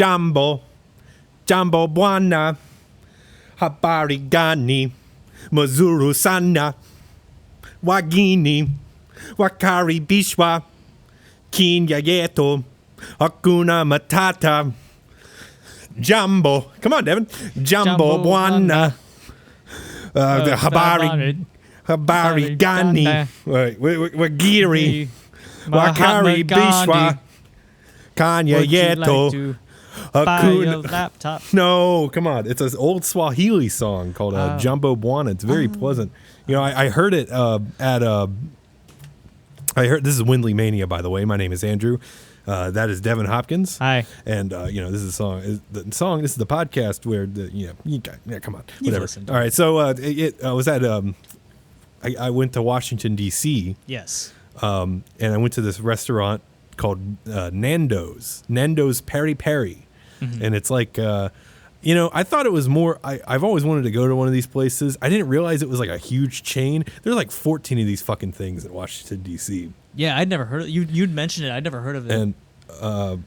Jambo, Jambo Bwana, habari gani, mazuru sana, wagini, wakaribishwa, Kenya yetu, hakuna matata. Jambo, come on, Devin. Jambo Bwana, habari gani, wagiri, wakaribishwa, Kenya yetu. Laptop. No, come on. It's an old Swahili song called Jambo Bwana. It's very pleasant. You know, I heard it this is WindleyMania, by the way. My name is Andrew. That is Devin Hopkins. Hi. And, this is a song. This is the podcast where, come on. Whatever. All right. So, I went to Washington, D.C. Yes. And I went to this restaurant called Nando's Peri Peri. Mm-hmm. And it's like, I thought it was more, I've always wanted to go to one of these places. I didn't realize it was like a huge chain. There's like 14 of these fucking things in Washington, D.C. Yeah, I'd never heard of it. You'd mentioned it. I'd never heard of it. And, and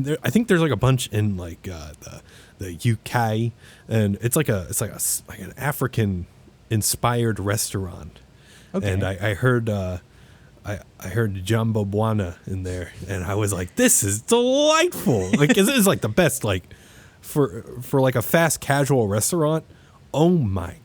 there, I think there's like a bunch in like the UK, and it's like an African inspired restaurant. Okay. And I heard I heard Jambo Bwana in there, and I was like, "This is delightful!" Like, this is like the best, like for like a fast casual restaurant. Oh my!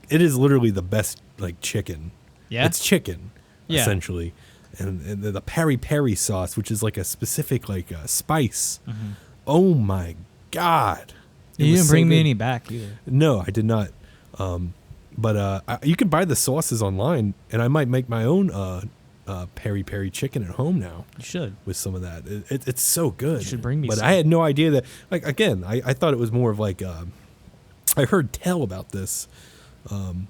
It is literally the best, like chicken. Yeah, it's chicken, essentially, and the peri peri sauce, which is like a specific like spice. Mm-hmm. Oh my god! You didn't bring me any back either. No, I did not. But you can buy the sauces online, and I might make my own. Peri peri chicken at home now. You should. With some of that. It's so good. You should bring me But some. I had no idea that, like, again, I thought it was more of like, I heard tell about this, through,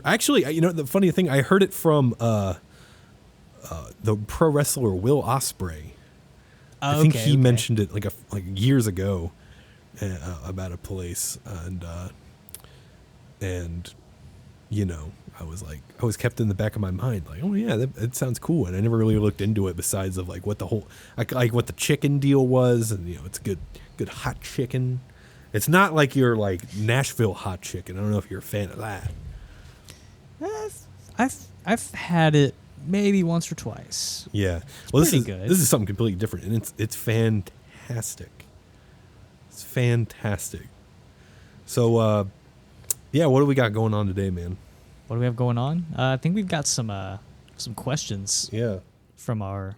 actually, the funny thing, I heard it from the pro wrestler Will Ospreay. I think he mentioned it like years ago about a place, and I was kept in the back of my mind, like, oh yeah, that sounds cool, and I never really looked into it besides of like what the whole, like what the chicken deal was, and it's good hot chicken. It's not like your like Nashville hot chicken. I don't know if you're a fan of that. I've had it maybe once or twice. Yeah, well, this is good. This is something completely different, and it's fantastic. It's fantastic. So, yeah, what do we got going on today, man? What do we have going on? I think we've got some questions. Yeah. From our.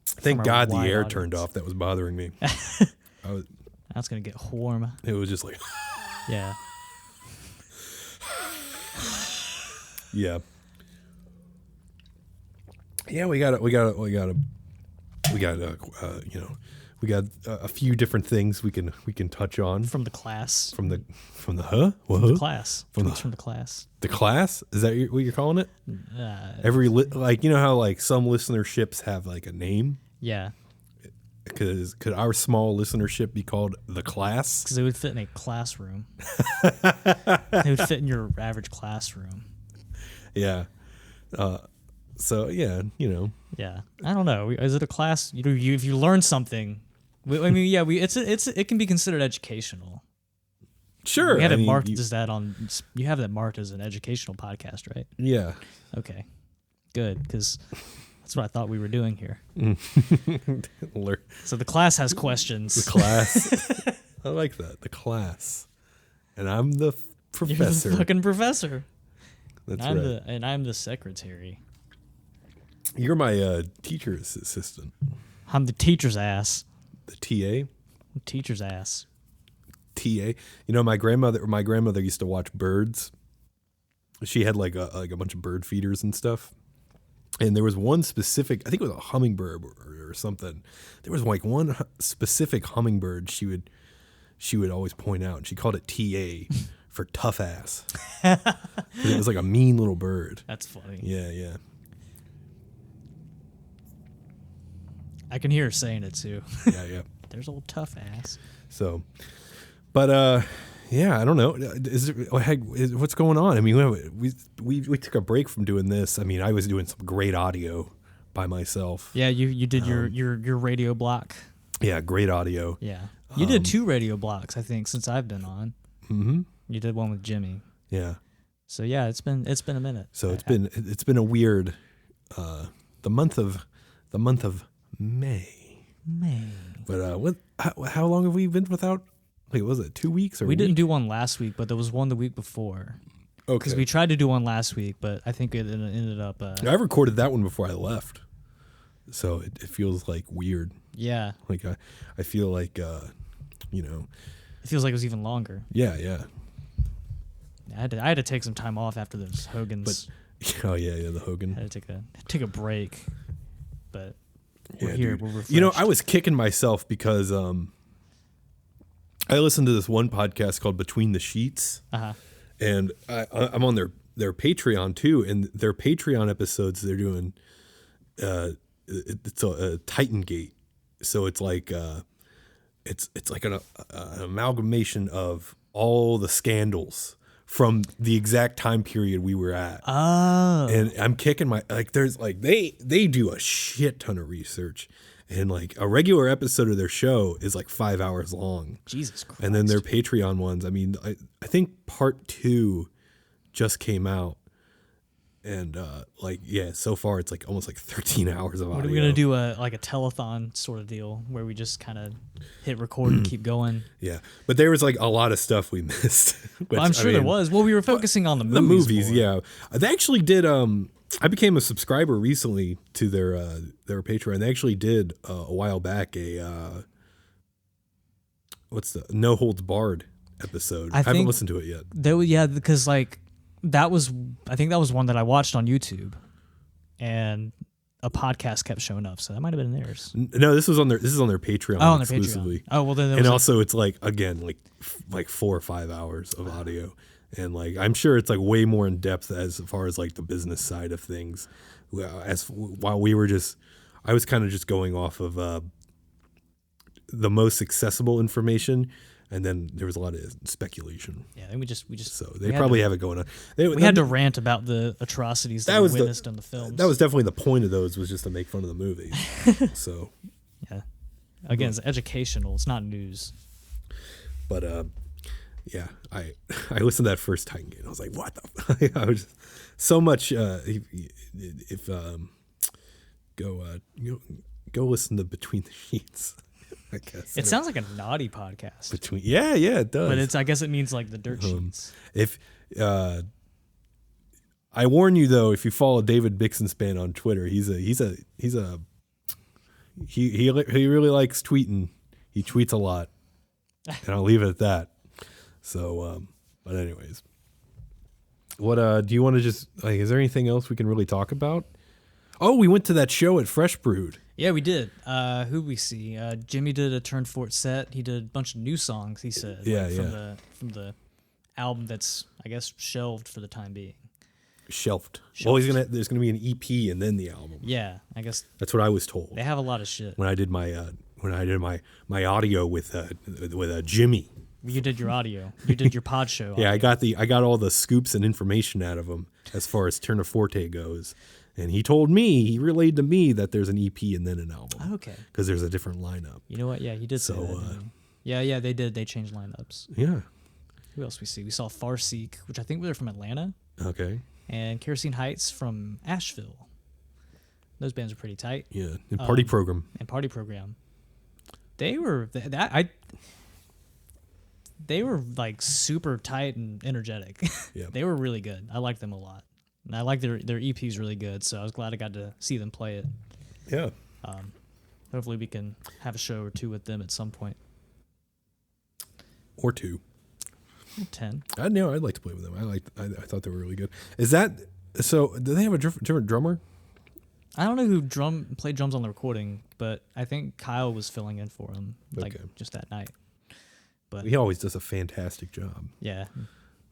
Thank God the air turned off. That was bothering me. That's gonna get warm. It was just like. Yeah. Yeah. Yeah, we got a few different things we can touch on from the class. From the From the class. From the class. The class? Is that what you're calling it? How like some listenerships have like a name? Yeah. Could our small listenership be called the class? Because it would fit in a classroom. It would fit in your average classroom. Yeah. So yeah, Yeah, I don't know. Is it a class? If you learn something, it can be considered educational. Sure. We had it marked as that on. You have that marked as an educational podcast, right? Yeah. Okay. Good, because that's what I thought we were doing here. So the class has questions. The class. I like that. The class. And I'm the professor. You're the fucking professor. That's right. And I'm the secretary. You're my teacher's assistant. I'm the teacher's ass. The TA? Teacher's ass. TA. My grandmother used to watch birds. She had like a bunch of bird feeders and stuff. And there was one specific, I think it was a hummingbird or something. There was like one specific hummingbird she would always point out, and she called it TA for tough ass. It was like a mean little bird. That's funny. Yeah. I can hear her saying it too. Yeah. There's old tough ass. So, but yeah, I don't know. What's going on? I mean, we took a break from doing this. I mean, I was doing some great audio by myself. Yeah, you did your radio block. Yeah, great audio. Yeah. You did 2 radio blocks, I think, since I've been on. Mm-hmm. You did one with Jimmy. Yeah. So yeah, it's been a minute. So it's been a weird the month of May. But how long have we been without? Wait, was it 2 weeks or? We didn't do one last week, but there was one the week before. Okay. Because we tried to do one last week, but I think it ended up. I recorded that one before I left, so it feels like weird. Yeah. Like I feel like you know. It feels like it was even longer. Yeah, yeah. I had to take some time off after those Hogan's. But, oh yeah, the Hogan. I had to take a break, but we're Yeah, here. dude. We're refreshed. You know, I was kicking myself because I listened to this one podcast called Between the Sheets, and I'm on their Patreon too. And their Patreon episodes, they're doing it's a Titan Gate, so it's like it's like an amalgamation of all the scandals from the exact time period we were at. Oh. And I'm kicking there's like they do a shit ton of research, and like a regular episode of their show is like 5 hours long. Jesus Christ. And then their Patreon ones, I mean, I think part 2 just came out. And so far it's like almost like 13 hours of audio. What are we gonna do? A telethon sort of deal where we just kind of hit record and keep going. Yeah, but there was like a lot of stuff we missed. Which, I'm sure there was. Well, we were focusing on the movies. The movies, more. yeah. They actually did. I became a subscriber recently to their Patreon. They actually did a while back a what's the No Holds Barred episode. I haven't listened to it yet. Because like. I think that was one that I watched on YouTube, and a podcast kept showing up, so that might have been theirs. No, this is on their Patreon exclusively. Patreon. Oh well, then. And also, it's like again, like 4 or 5 hours of audio, and like I'm sure it's like way more in depth as far as like the business side of things. While we were I was kind of just going off of the most accessible information. And then there was a lot of speculation. Yeah, and we just. So they probably have it going on. We had to rant about the atrocities that we witnessed in the films. That was definitely the point of those, was just to make fun of the movies. So. Yeah. Again, it's educational. It's not news. But yeah, I listened to that first Titan Gate. I was like, what the? I was just, so much. If go listen to Between the Sheets. I guess. It sounds like a naughty podcast. Yeah, it does. But I guess it means like the dirt sheets. If I warn you though, if you follow David Bixenspan on Twitter, he really likes tweeting. He tweets a lot, and I'll leave it at that. So, but anyways, what do you want to just like? Is there anything else we can really talk about? Oh, we went to that show at Fresh Brewed. Yeah, we did. Who'd we see? Jimmy did a Turn For It set. He did a bunch of new songs, he said. Yeah, From the album that's, I guess, shelved for the time being. Shelved. Well, there's gonna be an EP and then the album. Yeah, I guess. That's what I was told. They have a lot of shit. When I did my audio with Jimmy. You did your audio. You did your pod show. Yeah, audio. I got all the scoops and information out of him as far as Turn Forte goes. And he relayed to me that there's an EP and then an album. Okay. Because there's a different lineup. You know what? Yeah, he did say that. Yeah, they did. They changed lineups. Yeah. Who else we see? We saw Farseek, which I think they're from Atlanta. Okay. And Kerosene Heights from Asheville. Those bands are pretty tight. Yeah. And Party Program. They were they were like super tight and energetic. Yeah. They were really good. I liked them a lot. And I like their EP's really good, so I was glad I got to see them play it. Yeah. Hopefully we can have a show or two with them at some point. Or 2. 10. I know. I'd like to play with them. I thought they were really good. Is that so? Do they have a different drummer? I don't know who played drums on the recording, but I think Kyle was filling in for him, just that night. But he always does a fantastic job. Yeah.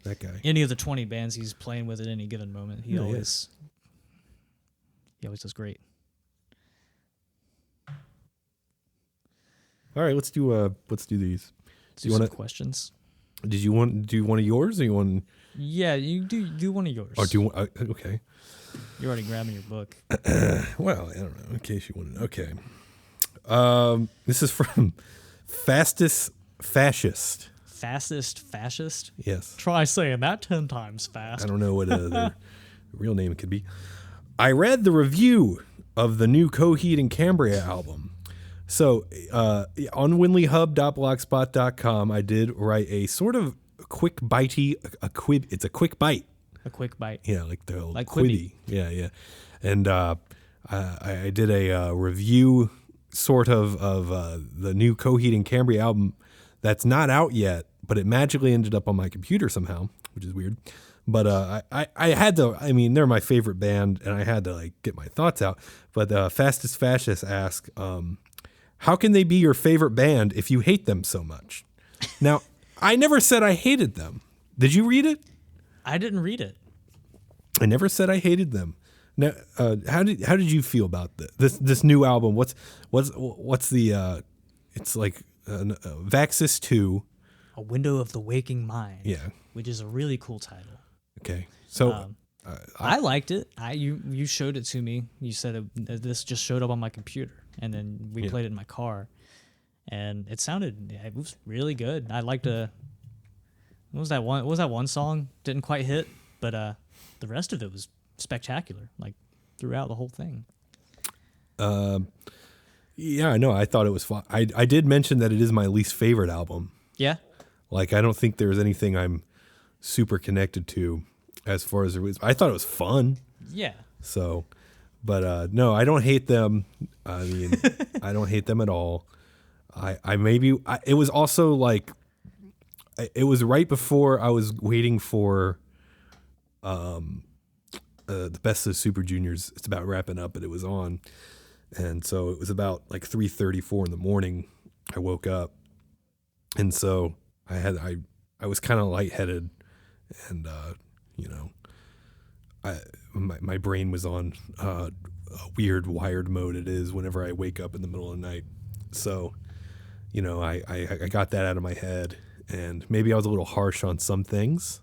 That guy. Any of the 20 bands he's playing with at any given moment, he always does great. All right, let's do these. Do you want questions? Do you want of yours, or you want? Yeah, you do one of yours. Or do you want? Okay. You're already grabbing your book. Well, I don't know. In case you want to. Okay. This is from Fastest Fascist. Fastest Fascist? Yes. Try saying that 10 times fast. I don't know what their real name could be. I read the review of the new Coheed and Cambria album. So on WindleyHub.blogspot.com, I did write a sort of quick bitey, it's a quick bite. A quick bite. Yeah, like the like Quibi. Yeah. And I did a review sort of the new Coheed and Cambria album that's not out yet, but it magically ended up on my computer somehow, which is weird. But I had to, I mean, they're my favorite band, and I had to like get my thoughts out. But Fastest Fascist asked, how can they be your favorite band if you hate them so much? Now, I never said I hated them. Did you read it? I didn't read it. I never said I hated them. Now, how did you feel about this new album? What's the it's like Vaxis 2, A Window of the Waking Mind. Yeah, which is a really cool title. Okay, so I liked it. You showed it to me. You said this just showed up on my computer, and then we played it in my car, and it was really good. I liked what was that one song didn't quite hit, but the rest of it was spectacular, like throughout the whole thing. Yeah, no, I thought it was fun. I did mention that it is my least favorite album. Yeah, like I don't think there's anything I'm super connected to as far as I thought it was fun. Yeah. So, but no, I don't hate them. I mean, I don't hate them at all. It was also like, it was right before I was waiting for the Best of Super Juniors. It's about wrapping up, but it was on. And so it was about like 3:34 in the morning. I woke up, and so I was kind of lightheaded, and my brain was on a weird wired mode. It is whenever I wake up in the middle of the night. So, I got that out of my head, and maybe I was a little harsh on some things,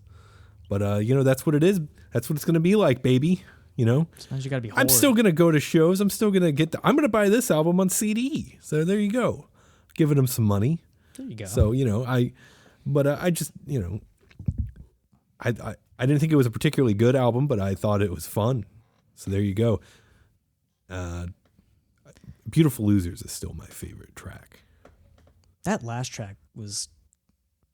but that's what it is. That's what it's gonna be like, baby. Sometimes you gotta be. I'm still gonna go to shows. I'm still gonna I'm gonna buy this album on CD. So there you go, giving them some money. There you go. So I just I didn't think it was a particularly good album, but I thought it was fun. So there you go. Beautiful Losers is still my favorite track. That last track was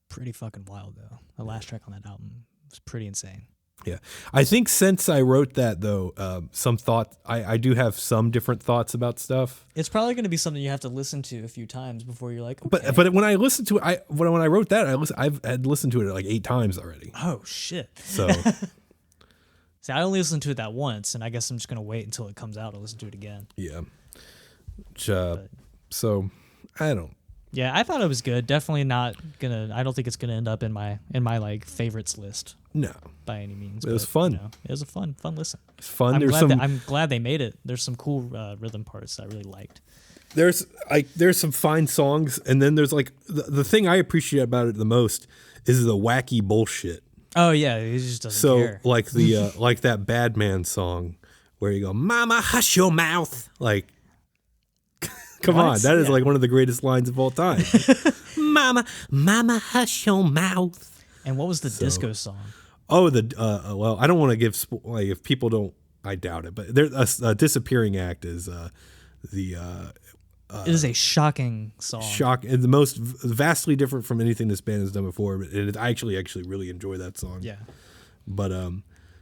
pretty fucking wild, though. The last track on that album was pretty insane. Yeah. I think since I wrote that, though, I do have some different thoughts about stuff. It's probably going to be something you have to listen to a few times before you're like, okay. But when I listened to it, when I wrote that, I've had listened to it like 8 times already. Oh, shit. So. See, I only listened to it that once, and I guess I'm just going to wait until it comes out to listen to it again. Yeah. So, I don't. Yeah, I thought it was good. Definitely not gonna. I don't think it's gonna end up in my like favorites list. No, by any means. It was fun. It was a fun listen. It's fun. I'm glad they made it. There's some cool rhythm parts that I really liked. There's some fine songs, and then there's like the thing I appreciate about it the most is the wacky bullshit. Oh yeah, he just doesn't care. So like the like that Bad Man song where you go, "Mama, hush your mouth," like. Come on, that is like one of the greatest lines of all time. Mama, hush your mouth. And what was the disco song? Oh, well, I don't want to give if people don't. I doubt it, but there's a Disappearing Act is it is a shocking song. And the most vastly different from anything this band has done before. But I actually really enjoy that song. Yeah, but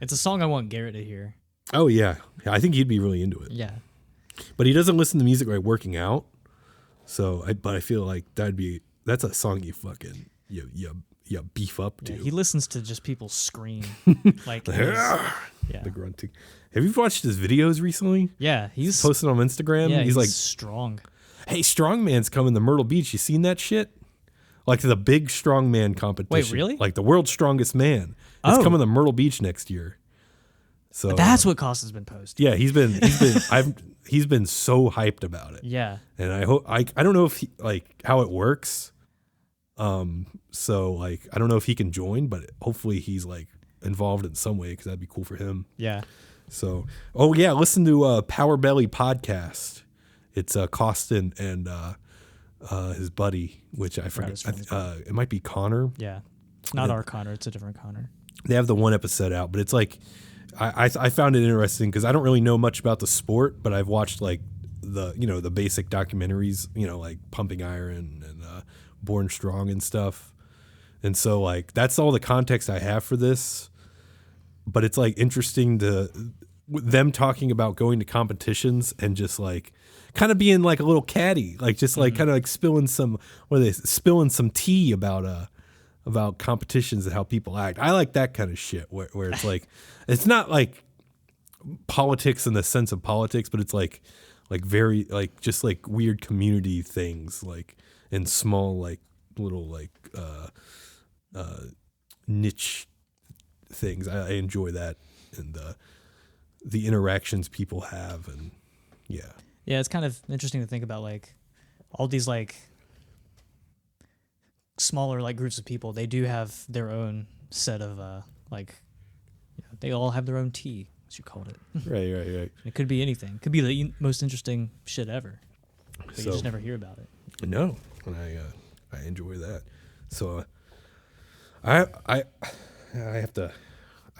it's a song I want Garrett to hear. Oh yeah, I think he'd be really into it. Yeah. But he doesn't listen to music like working out, but I feel like that's a song you fucking you beef up to. Yeah, he listens to just people scream like the grunting. Have you watched his videos recently? Yeah, he's posted on Instagram. Yeah, he's like strong. Hey, strongman's coming to Myrtle Beach. You seen that shit? Like the big strongman competition. Wait, really? Like the world's strongest man. It's coming to Myrtle Beach next year. So that's what Costa's been posting. Yeah, he's been so hyped about it. Yeah. And I hope I don't know if how it works. So like I don't know if he can join, but hopefully he's like involved in some way because that'd be cool for him. Yeah. So listen to Power Belly podcast. It's Costin and his buddy, which I forget. It might be Connor. Yeah, it's not our Connor. It's a different Connor. They have the one episode out, but it's like I found it interesting because I don't really know much about the sport, but I've watched like the basic documentaries, like Pumping Iron and Born Strong and stuff. And so like that's all the context I have for this. But it's like interesting them talking about going to competitions and just like kind of being like a little catty, like just like kind of like spilling some tea about competitions and how people act. I like that kind of shit where it's like it's not like politics in the sense of politics, but it's like very like just like weird community things, like in small like little like niche things. I enjoy that, and the interactions people have, and yeah, it's kind of interesting to think about like all these like smaller like groups of people. They do have their own set of they all have their own tea, as you called it. Right. It could be anything. It could be the most interesting shit ever, but you just never hear about it. No, and I enjoy that. So I have to.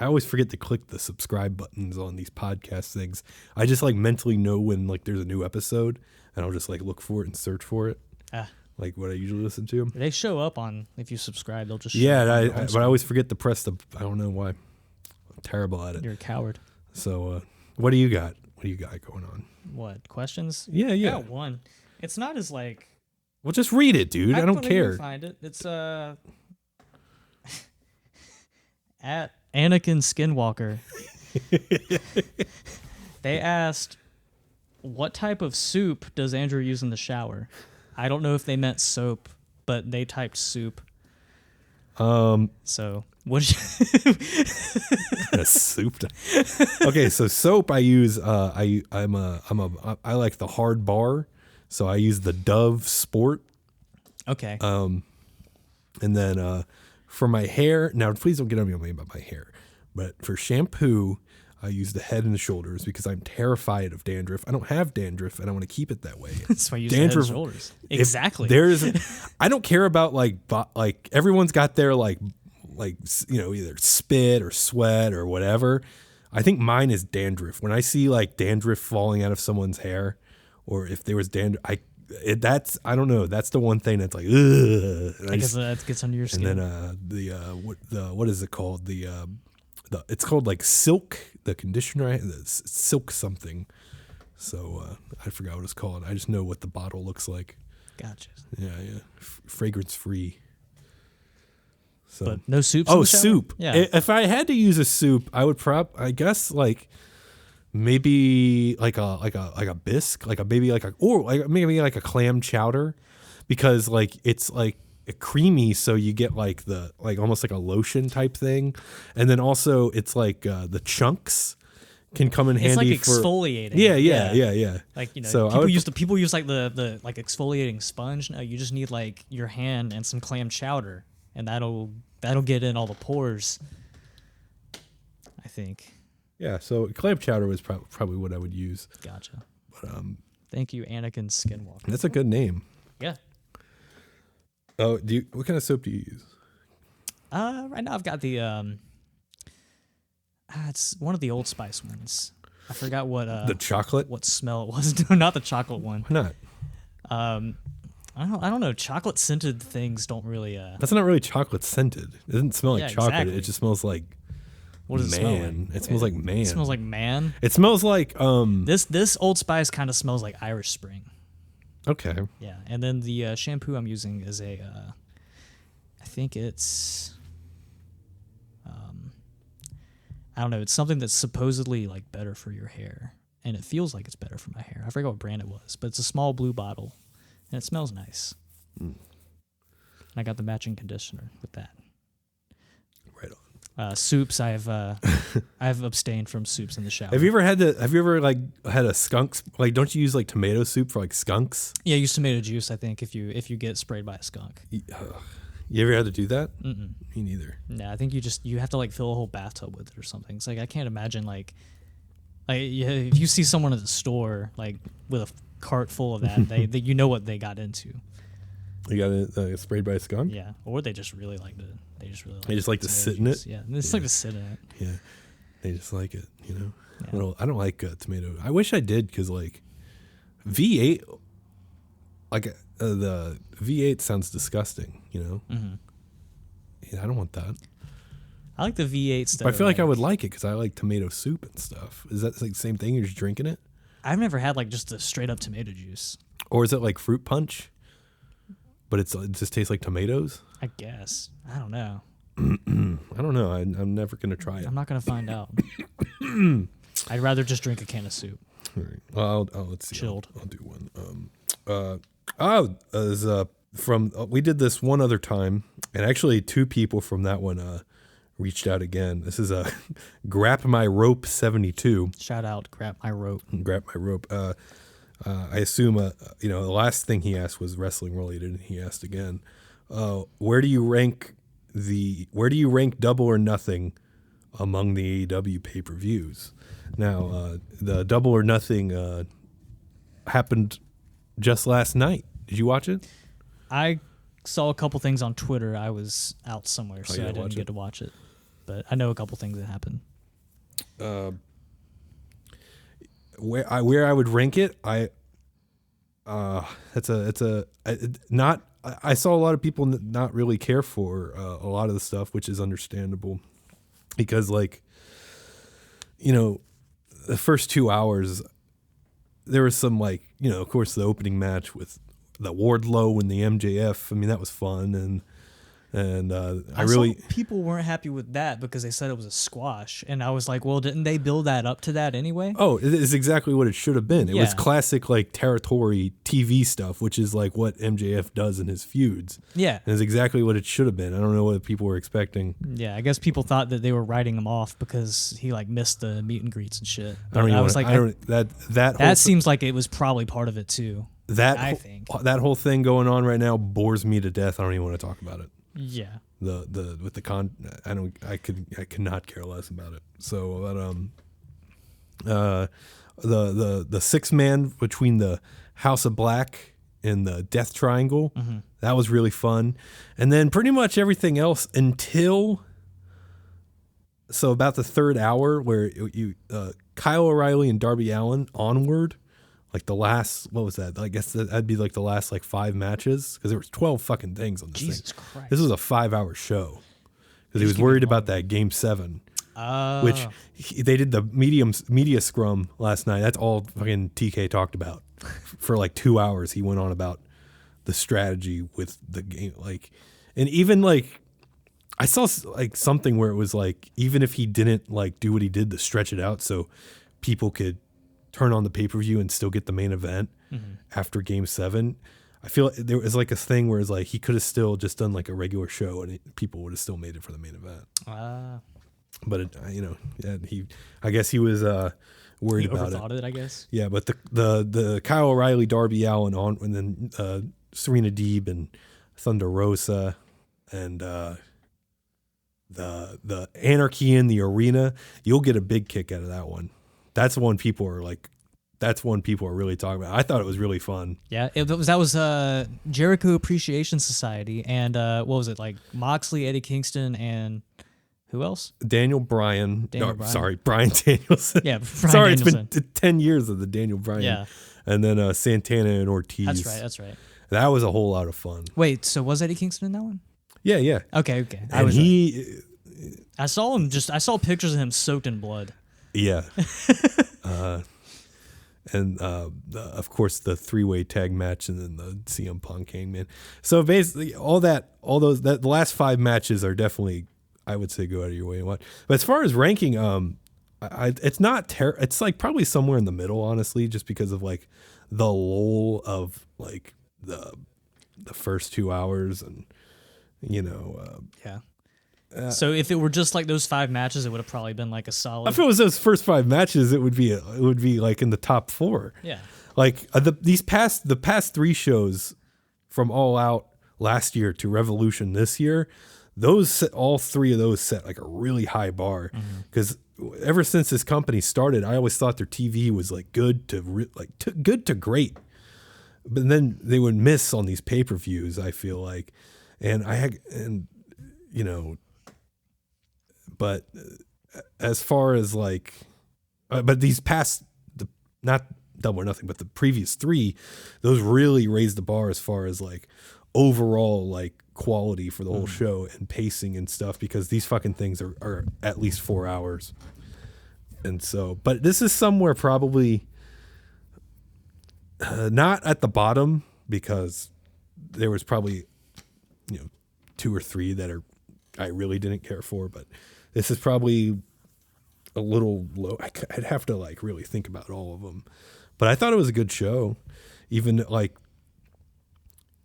I always forget to click the subscribe buttons on these podcast things. I just like mentally know when like there's a new episode, and I'll just like look for it and search for it. Like what I usually listen to. They show up on if you subscribe. They'll just show up but I always forget to press the. I don't know why. I'm terrible at it. You're a coward. So what do you got? What do you got going on? What questions? Yeah. I got one. It's not as like. Well, just read it, dude. I don't care. Find it. It's at Anakin Skinwalker. They asked, what type of soup does Andrew use in the shower? I don't know if they meant soap, but they typed soup. So what soup? Okay, so soap I use. I like the hard bar, so I use the Dove Sport. Okay. And then for my hair, now please don't get on me about my hair, but for shampoo, I use the Head and Shoulders because I'm terrified of dandruff. I don't have dandruff, and I want to keep it that way. That's why I use the Head and Shoulders. Exactly. I don't care about like everyone's got their like either spit or sweat or whatever. I think mine is dandruff. When I see like dandruff falling out of someone's hair, or if there was dandruff, I don't know. That's the one thing that's like, ugh. Because that gets under your skin. And then what is it called? It's called like Silk, the conditioner, Silk something. So I forgot what it's called. I just know what the bottle looks like. Gotcha. Yeah. Fragrance free. So. But no soup. Oh, soup. Yeah. If I had to use a soup, I would I guess like. Maybe like a bisque, maybe like a clam chowder, because like it's like creamy, so you get like the almost like a lotion type thing, and then also it's like the chunks can come in handy. It's like exfoliating. Yeah. Like so people use like the like exfoliating sponge. No, you just need like your hand and some clam chowder, and that'll get in all the pores, I think. Yeah, so clam chowder was probably what I would use. Gotcha. But thank you, Anakin Skinwalker. That's a good name. Yeah. Oh, what kind of soap do you use? Right now I've got the it's one of the Old Spice ones. I forgot what the chocolate. What smell it was? No, not the chocolate one. Why not? I don't know. Chocolate scented things don't really. That's not really chocolate scented. It doesn't smell like chocolate. Exactly. It just smells like. What does it smell like? It smells like man. It smells like man. It smells like This Old Spice kind of smells like Irish Spring. Okay. Yeah, and then the shampoo I'm using is I think it's I don't know. It's something that's supposedly like better for your hair, and it feels like it's better for my hair. I forgot what brand it was, but it's a small blue bottle, and it smells nice. And I got the matching conditioner with that. Right on. Soups, I've abstained from soups in the shower. Have you ever like had a skunk? Like, don't you use like tomato soup for like skunks? Yeah, use tomato juice. I think if you get sprayed by a skunk. You ever had to do that? Mm-mm. Me neither. Yeah, I think you have to like fill a whole bathtub with it or something. It's like I can't imagine like Like if you see someone at the store like with a cart full of that, they you know what they got into. You got it sprayed by a skunk? Yeah, or they just really like to. They just like to sit in it. Yeah, they just like to sit in it. Yeah, they just like it. You know. Yeah. Well, I don't like tomato. I wish I did because like V8, like the V8 sounds disgusting. You know. Mm-hmm. Yeah, I don't want that. I like the V8s. But I feel like I would like it because I like tomato soup and stuff. Is that like the same thing? You're just drinking it? I've never had like just a straight up tomato juice. Or is it like fruit punch? But it just tastes like tomatoes? I guess. I don't know. I don't know. I'm never going to try it. I'm not going to find out. I'd rather just drink a can of soup. All right. Well, let's see. Chilled. I'll do one. We did this one other time, and actually 2 people from that one reached out again. This is Grap My Rope 72. Shout out, Grap My Rope. Grap My Rope. I assume the last thing he asked was wrestling related, and he asked again, where do you rank Double or Nothing among the AEW pay-per-views? Now, the Double or Nothing happened just last night. Did you watch it? I saw a couple things on Twitter. I was out somewhere, so I didn't get to watch it. But I know a couple things that happened. Where I would rank it, I saw a lot of people not really care for a lot of the stuff, which is understandable because like, the first 2 hours there was some like, of course the opening match with the Wardlow and the MJF. I mean, that was fun. And I saw people weren't happy with that because they said it was a squash, and I was like, well, didn't they build that up to that anyway? Oh, it is exactly what it should have been. It was classic like territory TV stuff, which is like what MJF does in his feuds. Yeah, and it's exactly what it should have been. I don't know what people were expecting. Yeah, I guess people thought that they were writing him off because he like missed the meet and greets and shit. That seems like it was probably part of it too. I think that whole thing going on right now bores me to death. I don't even want to talk about it. Yeah. I could not care less about it. So the 6-man between the House of Black and the Death Triangle, that was really fun. And then pretty much everything else until about the third hour where Kyle O'Reilly and Darby Allin Onward. Like the last, what was that? I guess that'd be like the last like 5 matches because there was 12 fucking things on this thing. Jesus Christ. This was a 5-hour show because he was worried about that Game 7, which they did the media scrum last night. That's all fucking TK talked about for like 2 hours. He went on about the strategy with the game, like, and even like I saw like something where it was like even if he didn't like do what he did to stretch it out so people could turn on the pay-per-view and still get the main event after Game 7. I feel there was like a thing where it's like he could have still just done like a regular show and people would have still made it for the main event. But I guess he was worried about it. Overthought it, I guess. Yeah, but the Kyle O'Reilly, Darby Allin on, and then Serena Deeb and Thunder Rosa and the Anarchy in the Arena. You'll get a big kick out of that one. That's one people are really talking about. I thought it was really fun. Yeah, that was Jericho Appreciation Society and what was it, like Moxley, Eddie Kingston, and who else? Brian Danielson. Yeah, It's been 10 years of the Daniel Bryan. Yeah. And then Santana and Ortiz. That's right. That was a whole lot of fun. Wait, so was Eddie Kingston in that one? Yeah. Okay. I saw him. I saw pictures of him soaked in blood. Yeah. And of course the 3-way tag match and then the CM Punk Hangman. So basically the last 5 matches are definitely, I would say, go out of your way and watch. But as far as ranking, it's not it's like probably somewhere in the middle, honestly, just because of like the lull of like the first 2 hours and yeah. So if it were just like those 5 matches, it would have probably been like a solid. If it was those first 5 matches, it would be like in the top 4. Yeah. Like the past 3 shows from All Out last year to Revolution this year, all 3 of those set like a really high bar because ever since this company started, I always thought their TV was like good to good to great, but then they would miss on these pay-per-views. I feel like, but as far as like, but these past not Double or Nothing, but the previous 3, those really raised the bar as far as like overall like quality for the whole show and pacing and stuff, because these fucking things are at least 4 hours. And so, but this is somewhere probably not at the bottom, because there was probably 2 or 3 that I really didn't care for, but this is probably a little low. I'd have to like really think about all of them, but I thought it was a good show. Even like,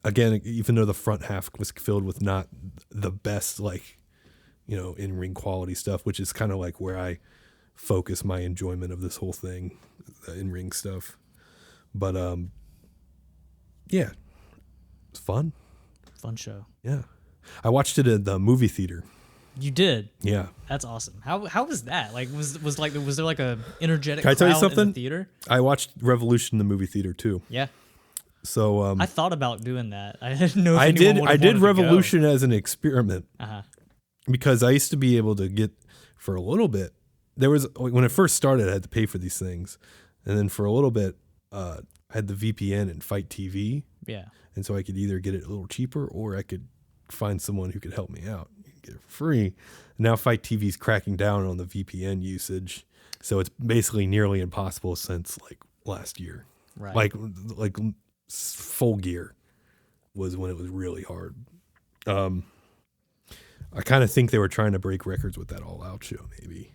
again, even though the front half was filled with not the best, like, in-ring quality stuff, which is kind of like where I focus my enjoyment of this whole thing, the in-ring stuff. But yeah, it's fun. Fun show. Yeah, I watched it at the movie theater. You did? Yeah. That's awesome. How was that? Like, was there like a energetic Can I tell you crowd something? in the theater? I watched Revolution in the movie theater too. Yeah. So I thought about doing that. I didn't know if I anyone would have did wanted to Revolution as an experiment. Uh-huh. Because I used to be able to get, for a little bit, there was, when it first started, I had to pay for these things. And then for a little bit, I had the VPN and Fight TV. Yeah. And so I could either get it a little cheaper, or I could find someone who could help me out and get it for free. Now Fight TV's cracking down on the VPN usage. So it's basically nearly impossible since like last year. Right. Like Full Gear was when it was really hard. I kind of think they were trying to break records with that All Out show, maybe.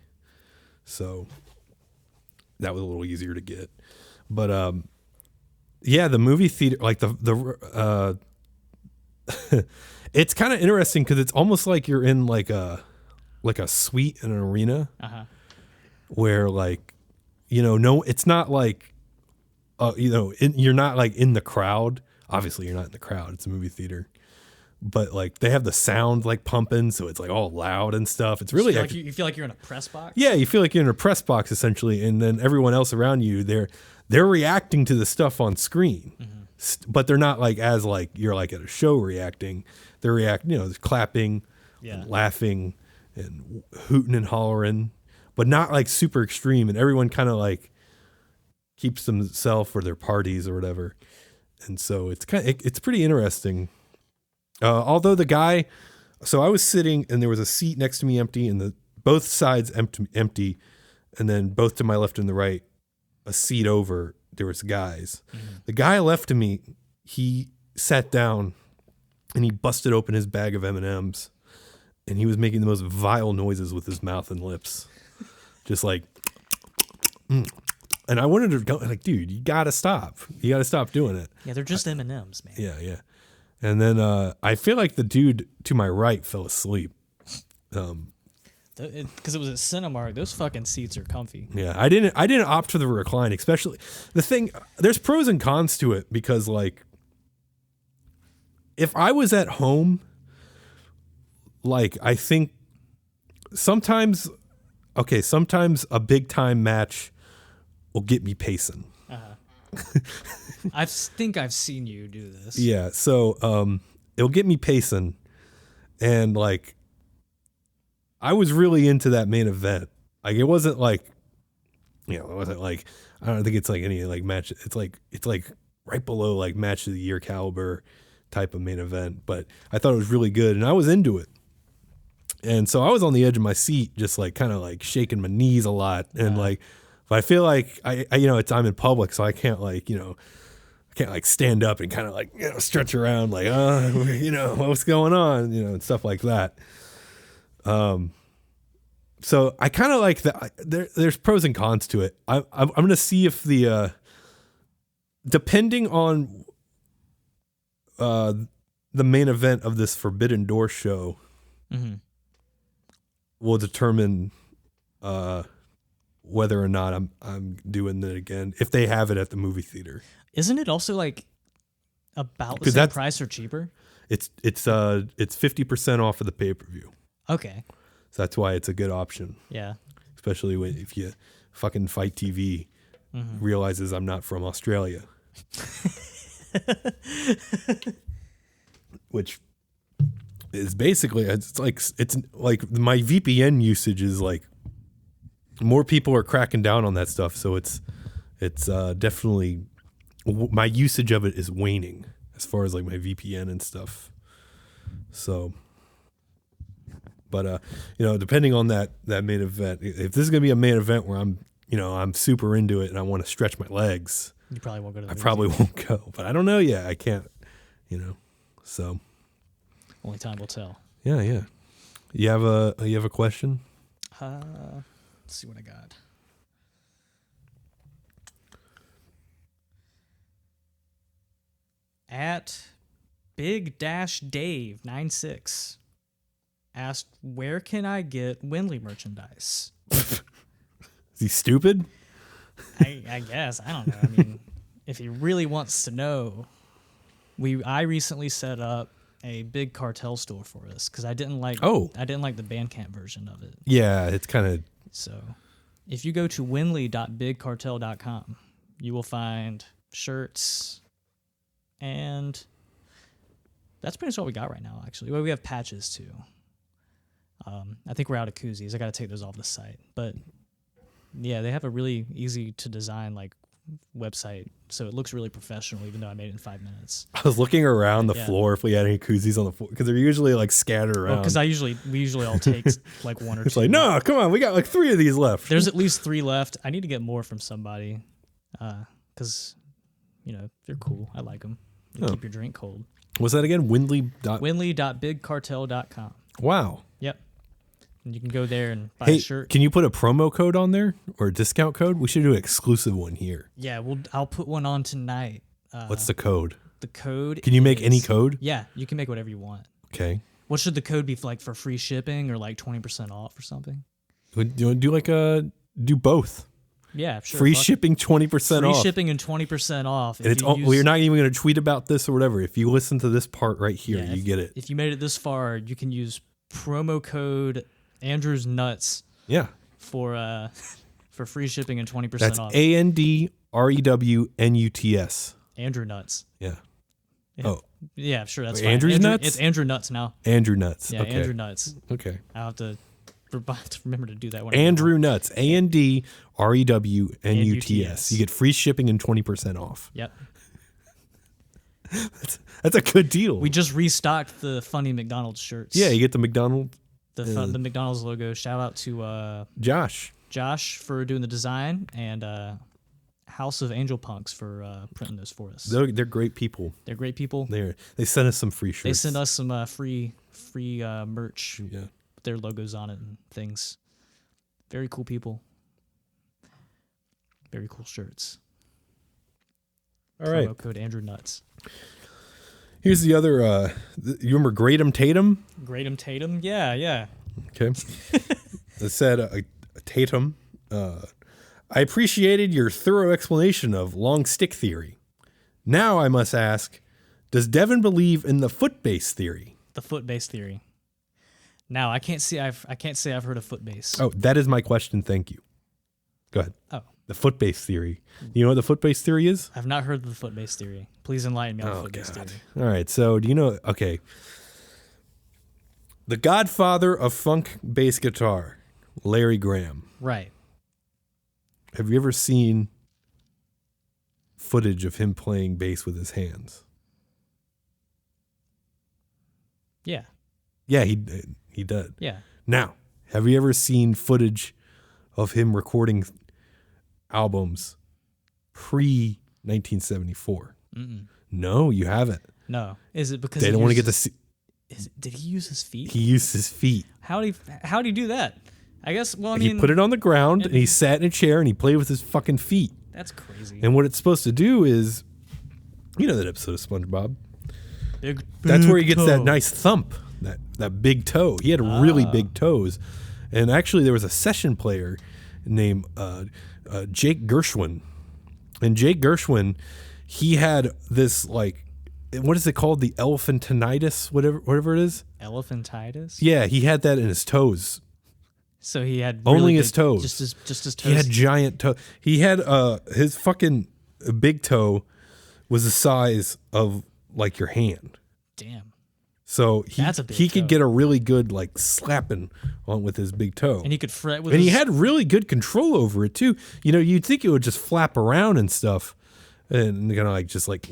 So that was a little easier to get. But yeah, the movie theater, like it's kind of interesting because it's almost like you're in like a suite in an arena, where like, no, it's not like, you're not like in the crowd. Obviously, you're not in the crowd. It's a movie theater. But like they have the sound like pumping, so it's like all loud and stuff. It's really you feel like you're in a press box. Yeah, you feel like you're in a press box essentially, and then everyone else around you, they're reacting to the stuff on screen, but they're not like as like you're like at a show reacting. They're reacting, clapping, and laughing, and hooting and hollering, but not like super extreme. And everyone kind of like keeps themselves for their parties or whatever. And so it's it's pretty interesting. Although the guy, so I was sitting and there was a seat next to me empty, and both sides empty, and then both to my left and the right, a seat over, there was guys. The guy left of me, he sat down and he busted open his bag of M&Ms, and he was making the most vile noises with his mouth and lips, just like, and I wanted to go like, dude, you gotta stop doing it. Yeah, they're just M&Ms, man. Yeah. And then I feel like the dude to my right fell asleep. Because it was at Cinemark. Those fucking seats are comfy. Yeah, I didn't opt for the recline, especially the thing. There's pros and cons to it, because like if I was at home, like I think sometimes a big time match will get me pacing. I think I've seen you do this. Yeah, so it'll get me pacing, and like I was really into that main event. Like it wasn't like, it wasn't like, I don't think it's like any like match. It's like right below like match of the year caliber type of main event. But I thought it was really good, and I was into it. And so I was on the edge of my seat, just like kind of like shaking my knees a lot, and like. But I feel like I'm in public, so I can't like, I can't like stand up and kind of like, stretch around like, what's going on, and stuff like that. So I kind of like that. There's pros and cons to it. I'm going to see if depending on the main event of this Forbidden Door show will determine whether or not I'm doing it again, if they have it at the movie theater. Isn't it also like about the same price or cheaper? It's 50% off of the pay-per-view. Okay. So that's why it's a good option. Yeah. especially if you fucking Fight TV realizes I'm not from Australia. Which is basically, it's like my VPN usage is like more people are cracking down on that stuff. So it's definitely, my usage of it is waning as far as like my VPN and stuff. So, but depending on that main event, if this is gonna be a main event where I'm super into it and I want to stretch my legs, you probably won't go to the probably won't go. But I don't know yet. I can't, so. Only time will tell. Yeah. You have a question? Let's see what I got. At Big-Dave96 asked, where can I get Windley merchandise? Is he stupid? I guess. I don't know. I mean, if he really wants to know, I recently set up a big cartel store for us because I didn't like the Bandcamp version of it. Yeah, it's kind of. So if you go to windley.bigcartel.com, you will find shirts, and that's pretty much all we got right now, actually. Well, we have patches too. I think we're out of koozies. I got to take those off the site. But yeah, they have a really easy to design website, so it looks really professional, even though I made it in 5 minutes. I was looking around the floor if we had any koozies on the floor, because they're usually like scattered around. Because we usually all take like one or two. It's like, no, come on, we got like 3 of these left. There's at least 3 left. I need to get more from somebody, because they're cool. I like them. They keep your drink cold. What's that again? Windley.bigcartel.com. Wow. Yep. And you can go there and buy a shirt. Can you put a promo code on there or a discount code? We should do an exclusive one here. Yeah, I'll put one on tonight. What's the code? The code. Can you make any code? Yeah, you can make whatever you want. Okay. What should the code be for free shipping or like 20% off or something? Do you want to do do both? Yeah, sure. Free shipping, 20% off. Free shipping and 20% off. And you're not even going to tweet about this or whatever. If you listen to this part right here, you get it. If you made it this far, you can use promo code Andrew's Nuts. Yeah. For free shipping and 20% That's off. ANDREWNUTS. Andrew Nuts. Yeah. Oh. Yeah, sure. That's fine. Andrew's Nuts? It's Andrew Nuts now. Andrew Nuts. Yeah, okay. Andrew Nuts. Okay. I'll have to remember to do that one. Andrew Nuts. ANDREWNUTS. You get free shipping and 20% off. Yep. That's a good deal. We just restocked the funny McDonald's shirts. Yeah, you get the McDonald's. The McDonald's logo. Shout out to Josh for doing the design, and House of Angel Punks for printing those for us. They're great people. They're great people. They sent us some free shirts. They sent us some free merch. Yeah. With their logos on it and things. Very cool people. Very cool shirts. All right. Promo code Andrew Nuts. Here's the other. You remember Graydam Tatum? Graydam Tatum? Yeah. Okay. It said Tatum. I appreciated your thorough explanation of long stick theory. Now I must ask, does Devin believe in the foot base theory? The foot base theory. Now I can't say I've heard of foot base. Oh, that is my question. Thank you. Go ahead. Oh. The foot base theory. You know what the foot base theory is? I've not heard of the foot base theory. Please enlighten me on the foot base theory. All right. So do you know? Okay. The godfather of funk bass guitar, Larry Graham. Right. Have you ever seen footage of him playing bass with his hands? Yeah. Yeah, he did. Yeah. Now, have you ever seen footage of him recording albums pre-1974? No, you haven't. No. Is it because they don't want to get to see? Did he use his feet? He used his feet. How do you do that? I guess. Well, I mean, he put it on the ground and he sat in a chair and he played with his fucking feet. That's crazy. And what it's supposed to do is, you know that episode of SpongeBob? That's where he gets that nice thump, that big toe. He had really big toes. And actually there was a session player named Jake Gershwin. And Jake Gershwin, he had this like, what is it called? The elephantitis, whatever it is. Elephantitis? Yeah, he had that in his toes. So he had only really his toes. Just his toes. He had giant toe. He had his fucking big toe was the size of like your hand. Damn. So That's a big he could toe. get a really good like slapping on with his big toe. And he could fret with and his... he had really good control over it too. You know, you'd think it would just flap around and stuff, and kind of like just like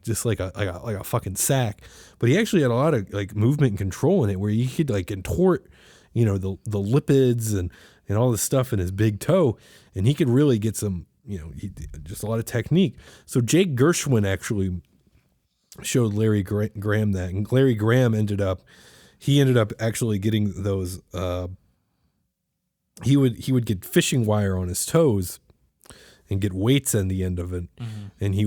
just like a fucking sack. But he actually had a lot of like movement and control in it, where he could like contort, you know, the lipids and all this stuff in his big toe, and he could really get some, you know, just a lot of technique. So Jake Gershwin actually showed Larry Graham that, and Larry Graham ended up actually getting those. He would get fishing wire on his toes and get weights on the end of it, and he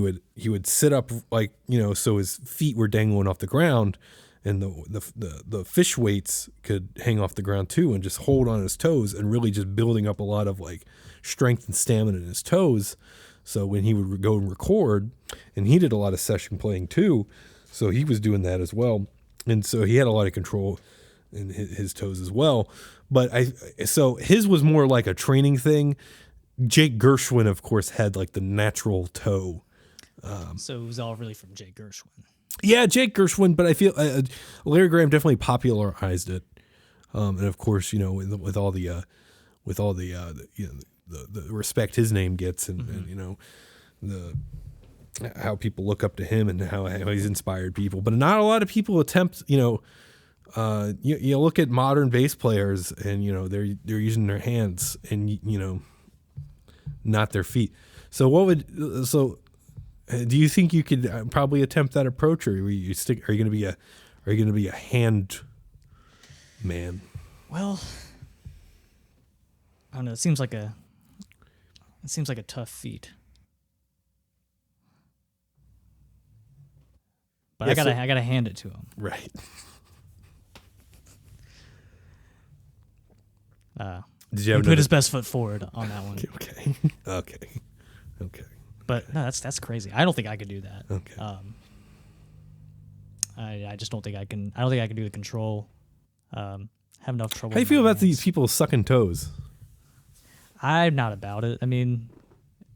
would sit up like, you know, so his feet were dangling off the ground, and the fish weights could hang off the ground too, and just hold on his toes, and really just building up a lot of like strength and stamina in his toes. So when he would go and record, and he did a lot of session playing too, so he was doing that as well, and so he had a lot of control in his toes as well. But so his was more like a training thing. Jake Gershwin, of course, had like the natural toe. So it was all really from Jake Gershwin. Yeah, Jake Gershwin, but I feel Larry Graham definitely popularized it, and of course, you know, with all the you know, the respect his name gets, and you know, how people look up to him and how he's inspired people. But not a lot of people attempt, you know, you look at modern bass players, and you know, they're using their hands, and you know, not their feet. So do you think you could probably attempt that approach, or are you going to be a hand man? Well, I don't know. It seems like a tough feat. But Yeah, I gotta hand it to him. Right. Did you have he put his best foot forward on that one. Okay. But no, that's crazy. I don't think I could do that. Okay. I just don't think I can. I don't think I can do the control. Have enough trouble. How do you feel about these people sucking toes? I'm not about it. I mean,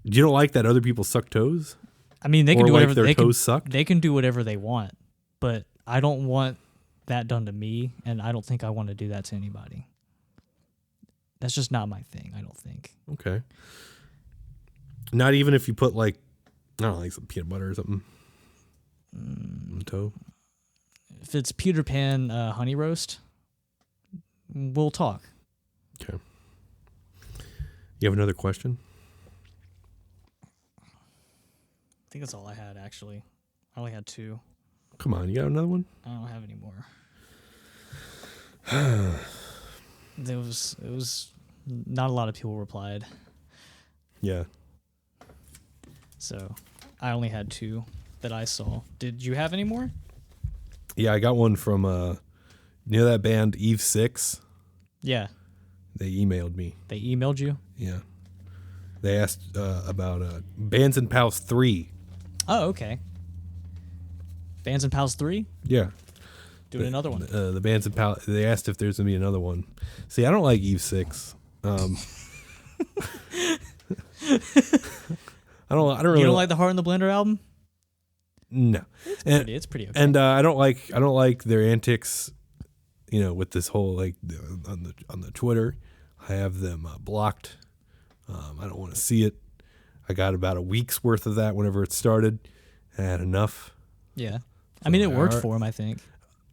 you don't like that other people suck toes? I mean, they can Or do like whatever their they toes can. sucked? They can do whatever they want, but I don't want that done to me, and I don't think I want to do that to anybody. That's just not my thing, I don't think. Okay. Not even if you put like, I don't know, like some peanut butter or something on the toe? If it's Peter Pan honey roast, we'll talk. Okay. You have another question? I think that's all I had, actually. I only had 2. Come on, you got another one? I don't have any more. It was not a lot of people replied. Yeah. So I only had 2 that I saw. Did you have any more? Yeah, I got one from you know that band Eve 6? Yeah. They emailed me. They emailed you? Yeah. They asked about Bands and Pals 3. Oh, okay. Bands and Pals 3? Yeah. Doing another one. The Bands and Pals. They asked if there's gonna be another one. See, I don't like Eve 6. I don't really. You don't like the Heart in the Blender album? No. It's pretty okay. And I don't like their antics. You know, with this whole like on the Twitter, I have them blocked. I don't want to see it. I got about a week's worth of that whenever it started. I had enough. Yeah. I mean, it worked for him, I think.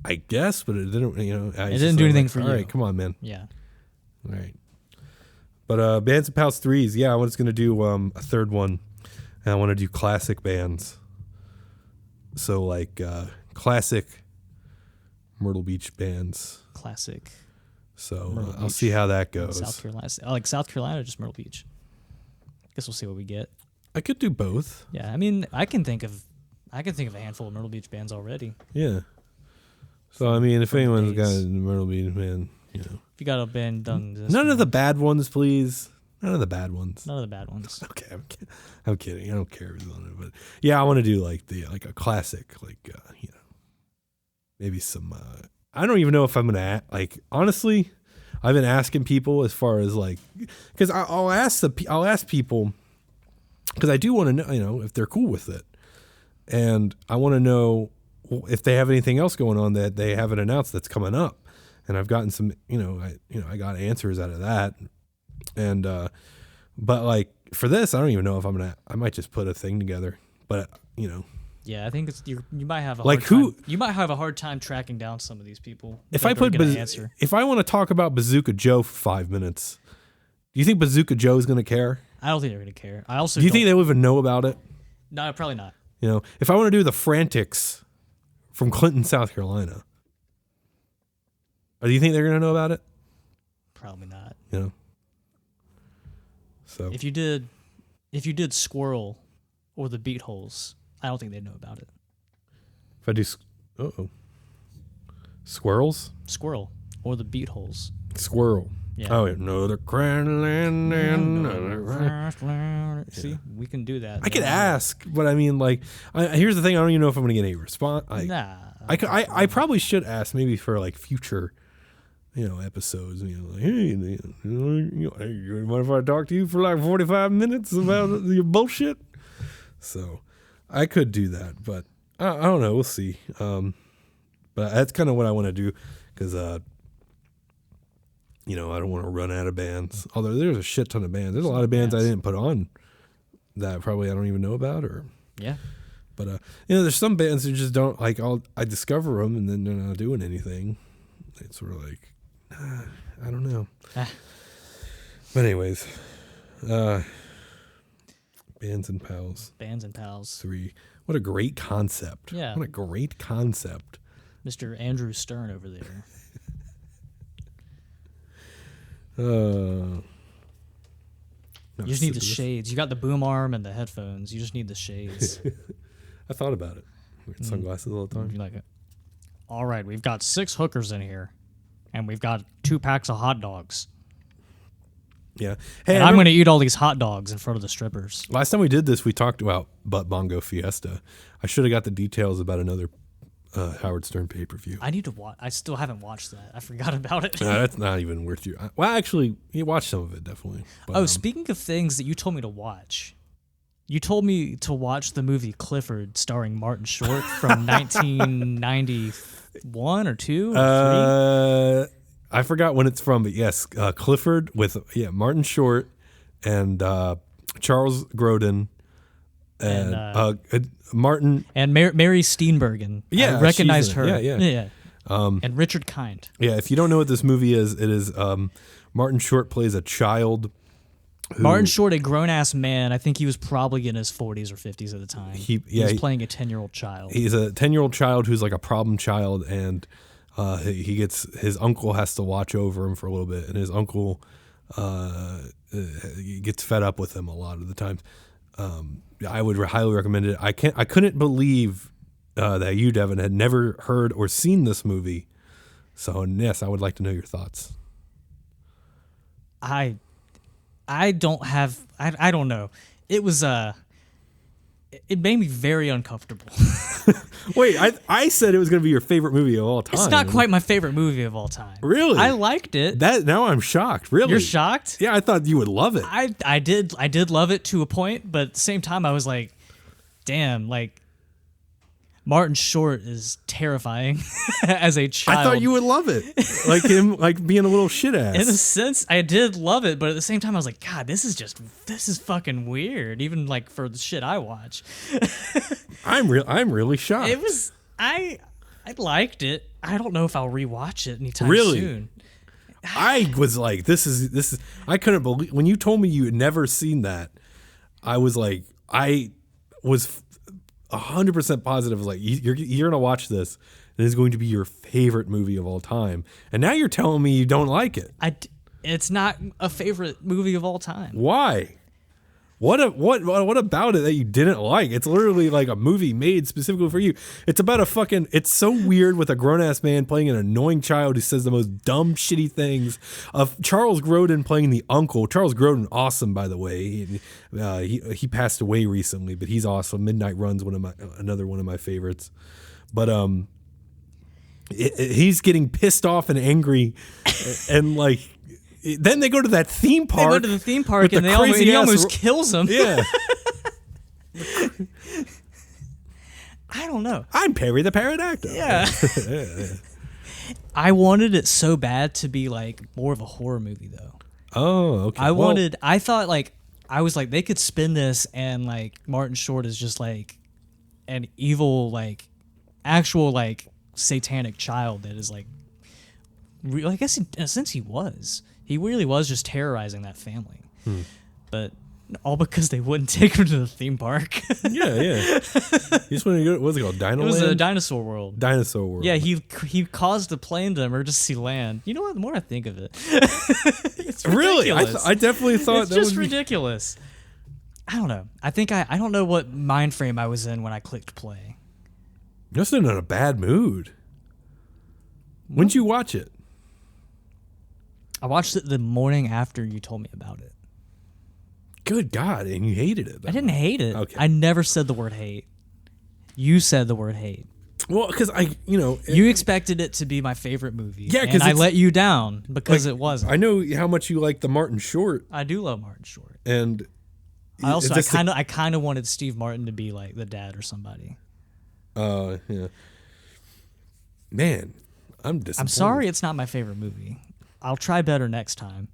I guess, but it didn't, you know. It didn't do anything for you. All right, come on, man. Yeah. All right. But Bands and Pals 3s, yeah, I was going to do a third one. And I want to do classic bands. So, like, classic Myrtle Beach bands. Classic. So, I'll see how that goes. South Carolina. Like South Carolina or just Myrtle Beach? Guess we'll see what we get. I could do both. Yeah, I mean, I can think of a handful of Myrtle Beach bands already. Yeah. So, I mean, if anyone's got a Myrtle Beach band, you know. If you got a band done. None of the bad ones, please. None of the bad ones. None of the bad ones. Okay, I'm kidding. I don't care if it's on it, but yeah, I want to do like a classic, like you know, maybe some. I don't even know if I'm gonna honestly, I've been asking people as far as like, because I'll ask people because I do want to know, if they're cool with it, and I want to know if they have anything else going on that they haven't announced that's coming up. And I've gotten some, I got answers out of that, and but like for this, I don't even know if I might just put a thing together, but Yeah, I think you might have a like hard time. You might have a hard time tracking down some of these people. If I want to talk about Bazooka Joe for 5 minutes, do you think Bazooka Joe is going to care? I don't think they're going to care. I also do you think they'll even know about it? No, probably not. If I want to do the Frantics from Clinton, South Carolina, do you think they're going to know about it? Probably not. So if you did Squirrel or the Beat Holes, I don't think they'd know about it. If I do, Squirrels? Squirrel or the Beat Holes. Squirrel. Yeah. Oh, another crying See, we can do that. I could ask, but I mean, like, here's the thing: I don't even know if I'm going to get any response. Nah. I probably should ask, maybe for like future, episodes. Like, hey, you mind if I talk to you for like 45 minutes about your bullshit? So, I could do that, but I don't know. We'll see. But that's kind of what I want to do because, I don't want to run out of bands. Although there's a shit ton of bands. There's a lot of bands I didn't put on that probably I don't even know about. Yeah. But, there's some bands who just don't, like, I discover them and then they're not doing anything. It's sort of like, I don't know. But anyways, Bands and Pals. Bands and Pals. 3. What a great concept. Yeah. What a great concept. Mr. Andrew Stern over there. You just need the shades. You got the boom arm and the headphones. You just need the shades. I thought about it. Wear sunglasses all the time. You like it? All right, we've got 6 hookers in here, and we've got 2 packs of hot dogs. Yeah. Hey, and I'm going to eat all these hot dogs in front of the strippers. Last time we did this, we talked about Butt Bongo Fiesta. I should have got the details about another Howard Stern pay-per-view. I need to watch. I still haven't watched that. I forgot about it. No, that's not even worth you. Well, actually, you watched some of it, definitely. But, speaking of things that you told me to watch, you told me to watch the movie Clifford starring Martin Short from 1991 or 2 or 3. I forgot when it's from, but yes, Clifford with Martin Short and Charles Grodin and Martin and Mary Steenburgen. Yeah, I recognized her. Yeah. And Richard Kind. Yeah, if you don't know what this movie is, it is Martin Short plays a child. Martin Short, a grown-ass man. I think he was probably in his 40s or 50s at the time. He was playing a 10-year-old child. He's a 10-year-old child who's like a problem child, and he gets his uncle has to watch over him for a little bit, and his uncle gets fed up with him a lot of the times. I would highly recommend it. I couldn't believe that you, Devin, had never heard or seen this movie. So yes, I would like to know your thoughts. I don't have. I don't know. It was it made me very uncomfortable. Wait, I said it was going to be your favorite movie of all time. It's not quite my favorite movie of all time. Really? I liked it. Now I'm shocked. Really? You're shocked? Yeah, I thought you would love it. I did love it to a point, but at the same time I was like, damn, like Martin Short is terrifying as a child. I thought you would love it. Like him, like being a little shit ass. In a sense, I did love it, but at the same time, I was like, God, this is fucking weird. Even like for the shit I watch. I'm really shocked. It was, I liked it. I don't know if I'll rewatch it anytime soon. I was like, this is, I couldn't believe, when you told me you had never seen that, I was like, I was 100% positive, like you're gonna watch this and it's going to be your favorite movie of all time, and now you're telling me you don't like it. It's not a favorite movie of all time. Why? What about it that you didn't like? It's literally like a movie made specifically for you. It's about it's so weird with a grown-ass man playing an annoying child who says the most dumb, shitty things. Of Charles Grodin playing the uncle. Charles Grodin, awesome, by the way. He passed away recently, but he's awesome. Midnight Run's another one of my favorites. But he's getting pissed off and angry, and like then they go to that theme park. They go to the theme park and he almost kills him. Yeah. I don't know. I'm Perry the Pterodactyl. Yeah. I wanted it so bad to be like more of a horror movie though. Oh, okay. I thought like I was like they could spin this and like Martin Short is just like an evil like actual like satanic child that is like I guess in a sense he really was just terrorizing that family. But all because they wouldn't take him to the theme park. Yeah. You just want to go. What's it called? Dino It was Land? a dinosaur world. Dinosaur World. Yeah, he caused the plane to emergency land. You know what? The more I think of it, it's Really? ridiculous. I definitely thought it's that just would ridiculous. I don't know. I think I don't know what mind frame I was in when I clicked play. You're just in a bad mood. When'd you watch it? I watched it the morning after you told me about it. Good God, and you hated it. I didn't hate it. Okay. I never said the word hate. You said the word hate. Well, because You expected it to be my favorite movie. Yeah, 'cause and I it's- let you down because it wasn't. I know how much you like the Martin Short, I do love Martin Short. and I kind of wanted Steve Martin to be like the dad or somebody. Yeah. Man, I'm disappointed. I'm sorry it's not my favorite movie. I'll try better next time.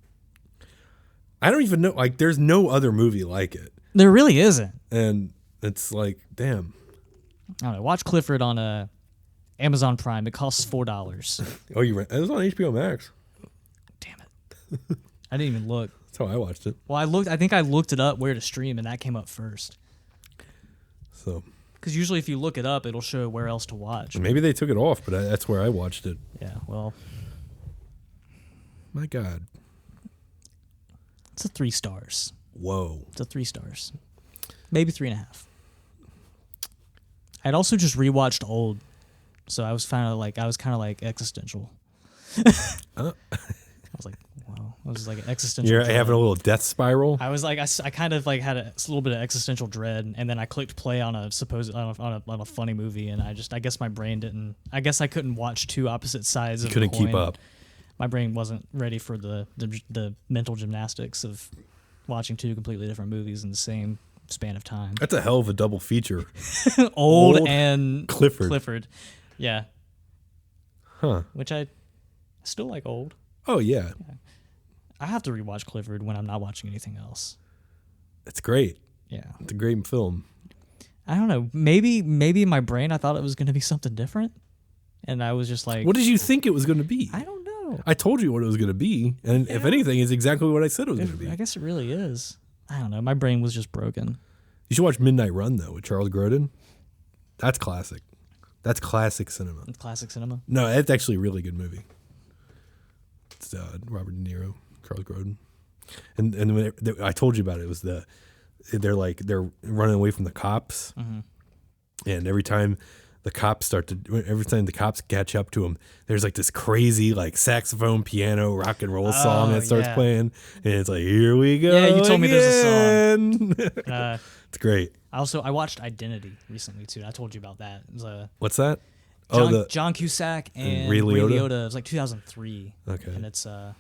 I don't even know. Like, there's no other movie like it, There really isn't. and it's like, damn. I don't know. Watch Clifford on Amazon Prime. It costs $4. Oh, you rent? It was on HBO Max. Damn it. I didn't even look. That's how I watched it. Well, I think I looked it up where to stream, and that came up first. So Because usually if you look it up, it'll show where else to watch. maybe they took it off, but that's where I watched it. Yeah, well, My God. it's a 3 stars. Whoa. It's a 3 stars. Maybe 3.5. I'd also just rewatched Old, so I was kind of like existential. I was like, wow, it was like an existential. You're dread. having a little death spiral. I was like, I kind of like had a little bit of existential dread, and then I clicked play on a funny movie, and I guess my brain didn't. I guess I couldn't watch two opposite sides of the Couldn't keep coin. up. My brain wasn't ready for the mental gymnastics of watching two completely different movies in the same span of time. That's a hell of a double feature. Old and Clifford. Yeah. Huh. Which I still like Old. Oh, yeah. I have to rewatch Clifford when I'm not watching anything else. It's great. Yeah. It's a great film. I don't know. Maybe in my brain I thought it was going to be something different. And I was just like, What did you think it was going to be? I don't know. I told you what it was going to be. And if anything, it's exactly what I said it was going to be. I guess it really is. I don't know. My brain was just broken. You should watch Midnight Run, though, with Charles Grodin. That's classic. That's classic cinema. It's classic cinema. No, it's actually a really good movie. It's Robert De Niro, Charles Grodin. And when I told you about it, it was they're running away from the cops. Mm-hmm. And every time the cops catch up to them, there's like this crazy like saxophone, piano, rock and roll song that starts playing, and it's like, here we go. Yeah, you told me there's a song. It's great. I watched Identity recently too. I told you about that. It was What's that? John Cusack and Ray Ray Liotta? Liotta. It was like 2003. Okay. And it's a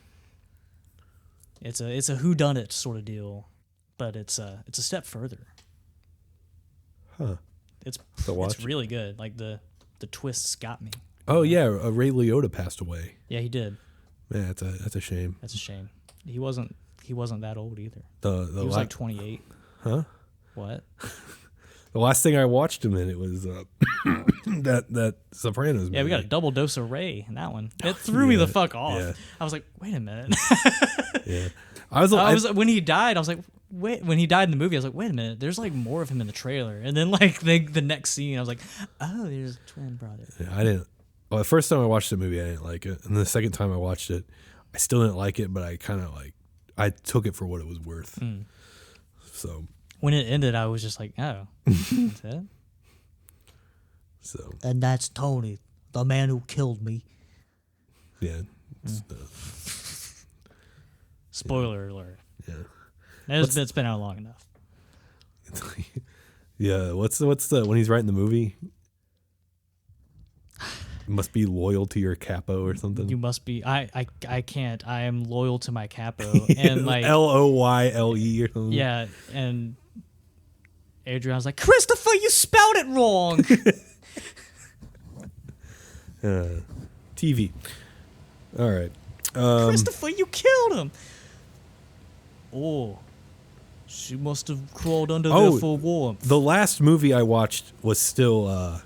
whodunit sort of deal, but it's a step further. Huh. It's watch? really good. Like the twists got me. Oh yeah, Ray Liotta passed away. Yeah, he did. Yeah, that's a shame. That's a shame. He wasn't that old either. He was like 28. Huh? What? The last thing I watched him in, it was that Sopranos movie. Yeah, we got a double dose of Ray in that one. It threw me the fuck off. Yeah. I was like, wait a minute. Yeah. When he died, I was like, wait. When he died in the movie, I was like, wait a minute. There's like more of him in the trailer. And then like the next scene, I was like, oh, there's a twin brother. Yeah, I didn't. Well, the first time I watched the movie, I didn't like it, and the second time I watched it, I still didn't like it. But I kind of I took it for what it was worth. Mm. So when it ended, I was just like, oh, that's it. So and that's Tony, the man who killed me. Yeah. Spoiler alert. Yeah. It's been out long enough. Yeah. What's the when he's writing the movie? Must be loyal to your capo or something. You must be. I can't. I am loyal to my capo. And like Loyle or something. Yeah, and Adrian's like, Christopher, you spelled it wrong. TV. All right. Christopher, you killed him. Oh, she must have crawled under there for warmth. The last movie I watched was still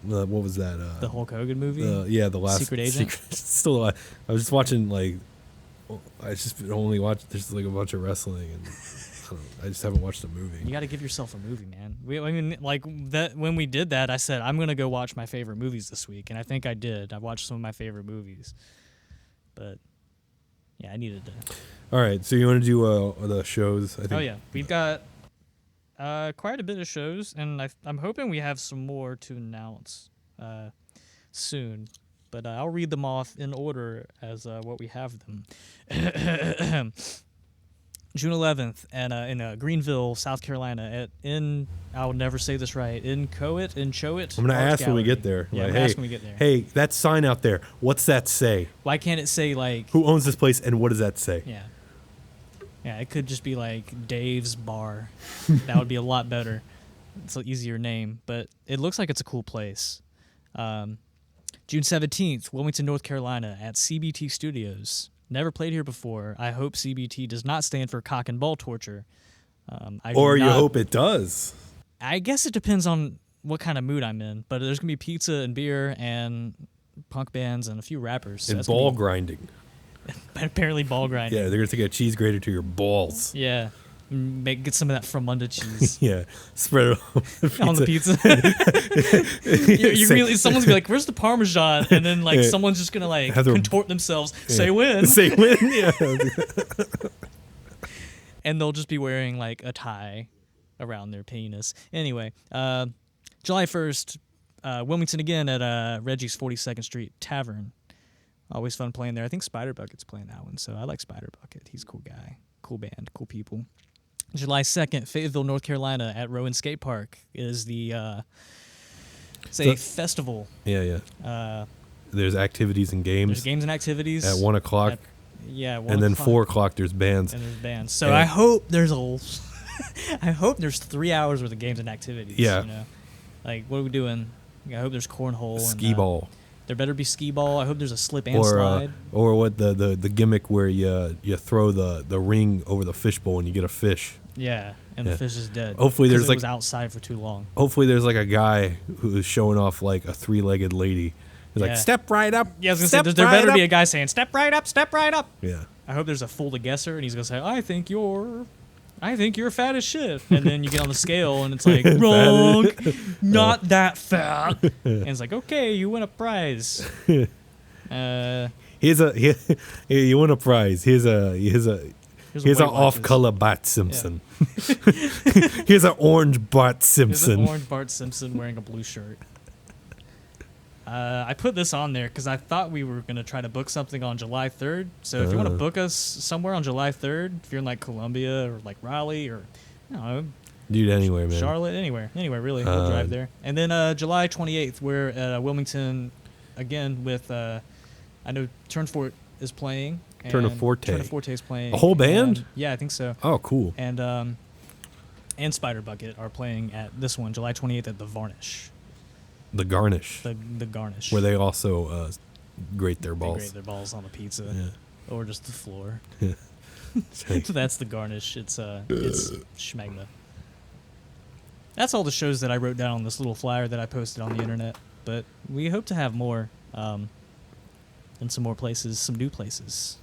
what was that? The Hulk Hogan movie? Yeah, the last Secret Agent? Still, I was just watching I just only watched. There's like a bunch of wrestling, and I just haven't watched a movie. You got to give yourself a movie, man. I mean, like that when we did that, I said I'm gonna go watch my favorite movies this week, and I think I did. I watched some of my favorite movies, but yeah, I needed to. All right, so you want to do the shows? I think. Oh yeah, we've got quite a bit of shows, and I'm hoping we have some more to announce soon. But I'll read them off in order as what we have them. June 11th, and in Greenville, South Carolina, I'll never say this right, in Choate. I'm gonna ask when we get there. Yeah, like, I'm ask when we get there. Hey, that sign out there, what's that say? Why can't it say like? Who owns this place, and what does that say? Yeah. Yeah, it could just be like Dave's Bar. That would be a lot better. It's an easier name, but it looks like it's a cool place. June 17th, Wilmington, North Carolina, at CBT Studios. Never played here before. I hope CBT does not stand for cock and ball torture. Or you hope it does. I guess it depends on what kind of mood I'm in, but there's going to be pizza and beer and punk bands and a few rappers. So and ball grinding. Apparently ball grinding. Yeah, they're going to take a cheese grater to your balls. Yeah. Get some of that Fromunda cheese. Yeah, spread it on the pizza. you really, someone's gonna be like, "Where's the Parmesan?" And then like someone's just gonna like contort themselves, say when, say when, yeah. And they'll just be wearing like a tie around their penis. Anyway, July 1st, Wilmington again at Reggie's 42nd Street Tavern. Always fun playing there. I think Spider Bucket's playing that one, so I like Spider Bucket. He's a cool guy, cool band, cool people. July 2nd, Fayetteville, North Carolina, at Rowan Skate Park is the a festival. Yeah. There's activities and games. There's games and activities at 1 o'clock. And then 4 o'clock there's bands. And there's bands. So I hope there's I hope there's 3 hours worth of games and activities. Yeah. You know? Like, what are we doing? I hope there's cornhole. Skee ball. There better be skee ball. I hope there's a slip and slide. Or what the gimmick where you throw the ring over the fishbowl and you get a fish. Yeah, and the fish is dead. Hopefully there's it was outside for too long. Hopefully there's like a guy who's showing off like a 3-legged lady. He's like, step right up. Yeah, I was gonna say there better be a guy saying step right up, step right up. Yeah. I hope there's a fool to guesser and he's gonna say, I think you're fat as shit. And then you get on the scale and it's like, wrong, not that fat. And it's like, okay, you win a prize. You win a prize. Here's an off-color Bart Simpson. Yeah. Here's an orange Bart Simpson. Here's an orange Bart Simpson wearing a blue shirt. I put this on there because I thought we were going to try to book something on July 3rd. So if you want to book us somewhere on July 3rd, if you're in like Columbia or like Raleigh or, I don't know. Dude, anywhere, man. Charlotte, anywhere really. We'll drive there. And then July 28th, we're at Wilmington again with, I know Turn Fort is playing. Turn of Forte is playing. A whole band? Yeah, I think so. Oh, cool. And Spider Bucket are playing at this one, July 28th at the Varnish. The Garnish. The Garnish. Where they also grate their balls. They grate their balls on the pizza. Yeah. Or just the floor. Yeah. So that's the Garnish. It's schmegma. That's all the shows that I wrote down on this little flyer that I posted on the internet. But we hope to have more. And some more places, some new places.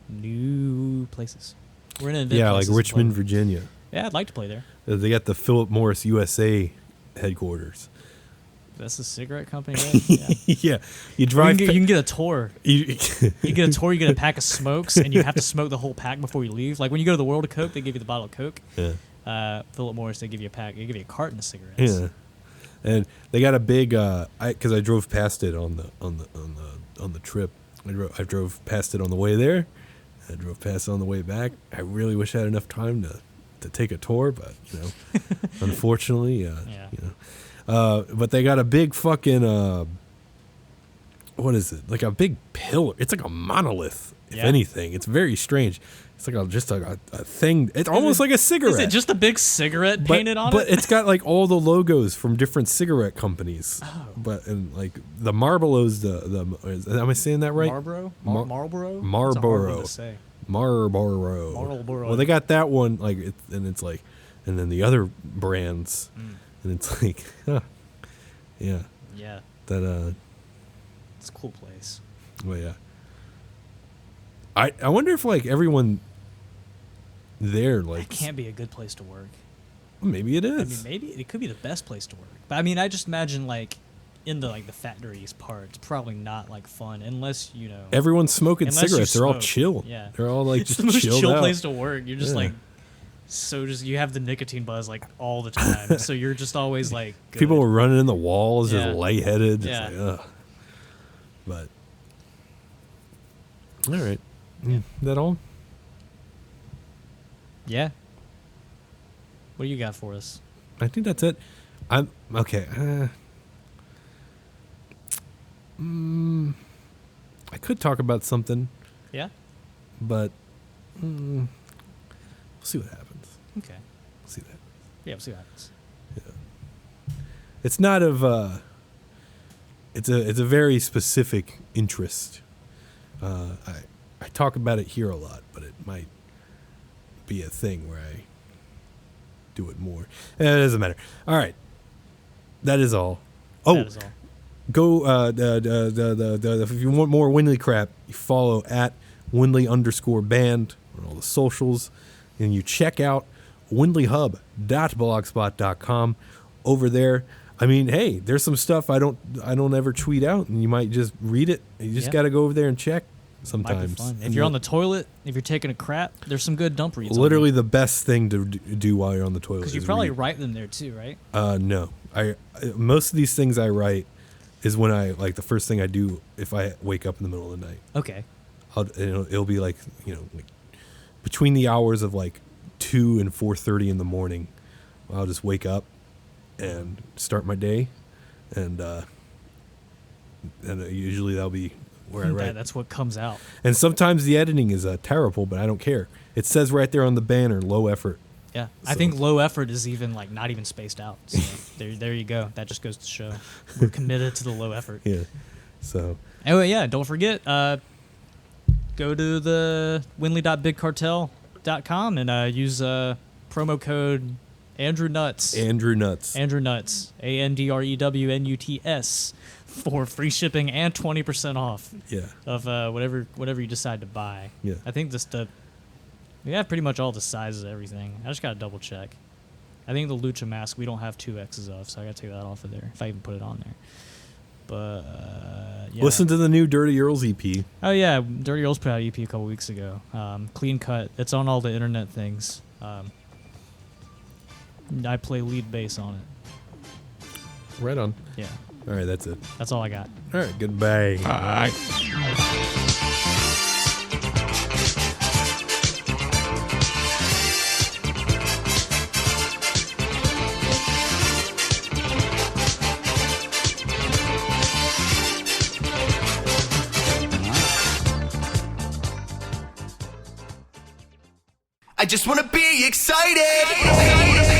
New places. We're in an event. Yeah, like Richmond, Virginia. Yeah, I'd like to play there. They got the Philip Morris USA headquarters. That's a cigarette company, right? Yeah. Yeah. You drive. You can get a tour. You get a tour. You get a pack of smokes, and you have to smoke the whole pack before you leave. Like when you go to the World of Coke, they give you the bottle of Coke. Yeah. Philip Morris, they give you a pack. They give you a carton of cigarettes. Yeah. And they got a big. Because I drove past it on the trip. I drove past it on the way there. I drove past it on the way back. I really wish I had enough time to take a tour, but unfortunately, Yeah. But they got a big fucking what is it? Like a big pillar. It's like a monolith, if Yeah. anything. It's very strange. It's like just a thing. It's almost like a cigarette. Is it just a big cigarette painted on it? But it's got like all the logos from different cigarette companies. Oh. But and like the Marlboro's am I saying that right? Marlboro? Marlboro. Marlboro? It's a hard one to say. Marlboro. Marlboro. Well, they got that one and it's like, and then the other brands, and it's like, yeah. Yeah. That It's a cool place. well, yeah. I wonder if like everyone there like It can't be a good place to work. maybe it I is. mean, maybe it could be the best place to work. But I mean, I just imagine like in the factories part, it's probably not like fun unless you know. Everyone's smoking Unless you cigarettes. They're all smoke. chill. Yeah. They're all like It's just the most chilled chill out. place to work. You're just Yeah. like you have the nicotine buzz like all the time. So you're just always like good. People were running in the walls, Yeah. just lightheaded. Just Yeah. like, ugh. But all right, that all? Yeah. What do you got for us? I think that's it. I'm okay. I could talk about something, Yeah. but we'll see what happens. Okay. We'll see that. Yeah. We'll see what happens. It's not of. It's a very specific interest. I talk about it here a lot, but it might be a thing where I do it more. It doesn't matter. All right, that is all. Oh, That is all. go if you want more Windley crap, you follow at Windley_band on all the socials, and you check out WindleyHub.blogspot.com. Over there, I mean, hey, there's some stuff I don't ever tweet out, and you might just read it. You just Yeah. got to go over there and check Might sometimes. be fun. If And you're on the toilet, if you're taking a crap, there's some good dump reads. literally the best thing to do while you're on the toilet. because you is probably read. write them there too, right? No, I most of these things I write is when I like the first thing I do if I wake up in the middle of the night. Okay. It'll be like like between the hours of like 2 and 4:30 in the morning. I'll just wake up and start my day, and usually that'll be where I write. That's what comes out. And sometimes the editing is terrible, but I don't care. It says right there on the banner, low effort. Yeah, I So- think low effort is even like not even spaced out. So there you go. That just goes to show we're committed to the low effort. Yeah. So Anyway, yeah, don't forget, go to the Windley.bigcartel.com and use promo code Andrew Nuts. Andrew Nuts. Andrew Nuts. ANDREWNUTS for free shipping and 20% off Yeah. of whatever you decide to buy. Yeah. I think we have pretty much all the sizes of everything. I just gotta double check. I think the Lucha mask we don't have 2X's of, so I gotta take that off of there if I even put it on there. But yeah. Listen to the new Dirty Earls EP. Oh yeah, Dirty Earls put out an EP a couple weeks ago. Clean cut. It's on all the internet things. I play lead bass on it. Right on. Yeah, All right, that's it. that's all I got. All right, goodbye. Bye. I just wanna be excited.